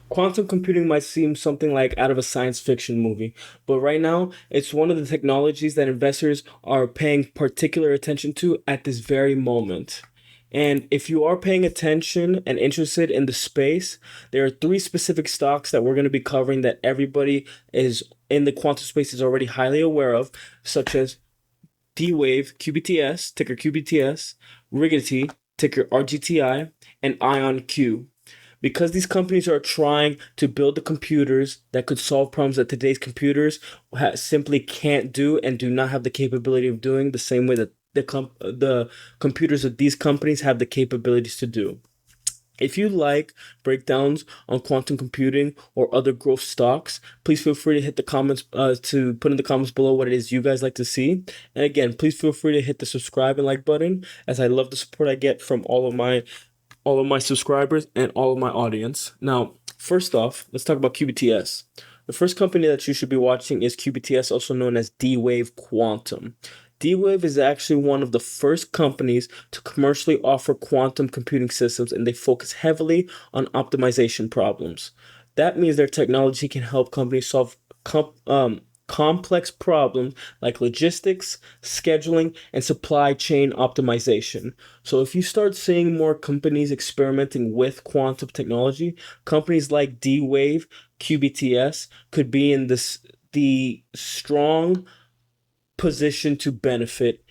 Quantum computing might seem something like out of a science fiction movie, but right now it's one of the technologies that investors are paying particular attention to at this very moment. And if you are paying attention and interested in the space, there are three specific stocks that we're going to be covering that everybody is in the quantum space is already highly aware of, such as D-Wave, QBTS, ticker QBTS, Riggedy, ticker RGTI, and IONQ. Because these companies are trying to build the computers that could solve problems that today's computers simply can't do and do not have the capability of doing the same way that the computers of these companies have the capabilities to do. If you like breakdowns on quantum computing or other growth stocks, please feel free to hit the comments to put in the comments below what it is you guys like to see. And again, please feel free to hit the subscribe and like button, as I love the support I get from all of my subscribers and all of my audience. Now, first off, let's talk about QBTS. The first company that you should be watching is QBTS, also known as D-Wave Quantum. D-Wave is actually one of the first companies to commercially offer quantum computing systems, and they focus heavily on optimization problems. That means their technology can help companies solve complex problems like logistics, scheduling, and supply chain optimization. So if you start seeing more companies experimenting with quantum technology, companies like D-Wave, QBTS could be in the strong position to benefit.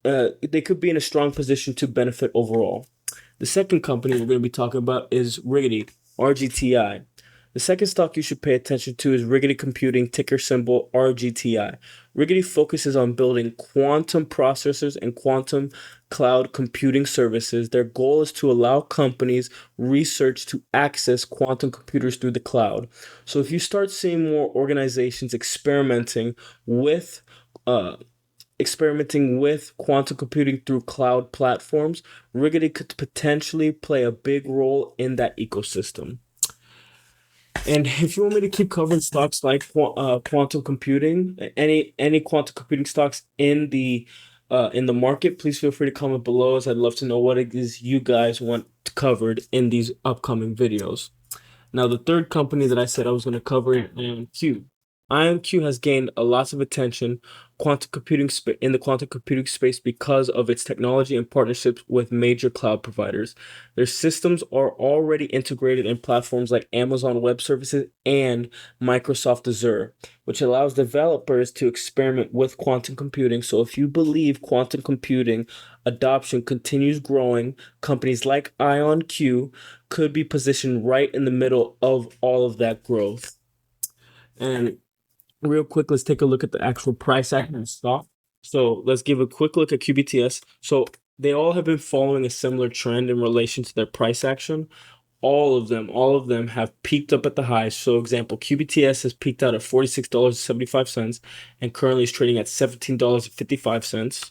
They could be in a strong position to benefit overall. The second company we're going to be talking about is Riggedy, RGTI. The second stock you should pay attention to is Riggedy Computing, ticker symbol RGTI. Riggedy focuses on building quantum processors and quantum cloud computing services. Their goal is to allow companies research to access quantum computers through the cloud. So if you start seeing more organizations with uh, experimenting with quantum computing through cloud platforms, Riggedy could potentially play a big role in that ecosystem. And if you want me to keep covering stocks like quantum computing, any quantum computing stocks in the market, please feel free to comment below, as I'd love to know what it is you guys want covered in these upcoming videos. Now, the third company that I said I was going to cover is IONQ. IONQ has gained a lot of attention in the quantum computing space because of its technology and partnerships with major cloud providers. Their systems are already integrated in platforms like Amazon Web Services and Microsoft Azure, which allows developers to experiment with quantum computing. So if you believe quantum computing adoption continues growing, companies like IONQ could be positioned right in the middle of all of that growth. And real quick, let's take a look at the actual price action of stock. So let's give a quick look at QBTS. So they all have been following a similar trend in relation to their price action. All of them have peaked up at the highs. So example, QBTS has peaked out at $46.75 and currently is trading at $17.55.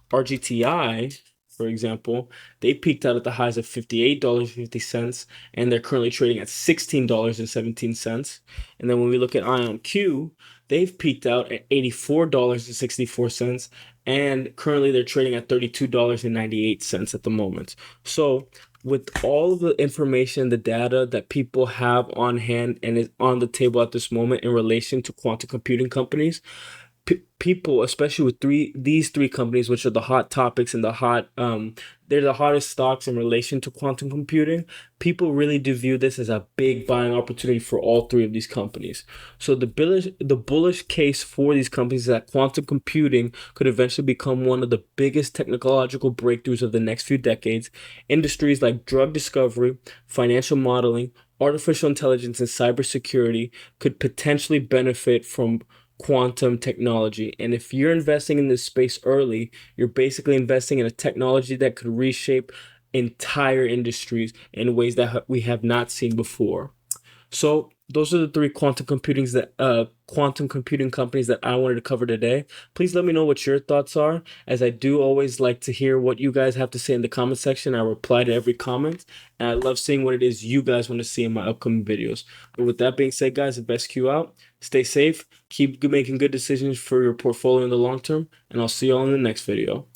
RGTI, for example, they peaked out at the highs of $58.50 and they're currently trading at $16.17. And then when we look at IONQ, they've peaked out at $84.64 and currently they're trading at $32.98 at the moment. So with all of the information, the data that people have on hand and is on the table at this moment in relation to quantum computing companies, people, especially with these three companies, which are the hot topics and they're the hottest stocks in relation to quantum computing. People really do view this as a big buying opportunity for all three of these companies. So the bullish case for these companies is that quantum computing could eventually become one of the biggest technological breakthroughs of the next few decades. Industries like drug discovery, financial modeling, artificial intelligence, and cybersecurity could potentially benefit from quantum technology. And if you're investing in this space early, you're basically investing in a technology that could reshape entire industries in ways that we have not seen before. So those are the three quantum computing companies that I wanted to cover today. Please let me know what your thoughts are, as I do always like to hear what you guys have to say in the comment section. I reply to every comment, and I love seeing what it is you guys want to see in my upcoming videos. But with that being said, guys, InvestQ out. Stay safe, keep making good decisions for your portfolio in the long term, and I'll see you all in the next video.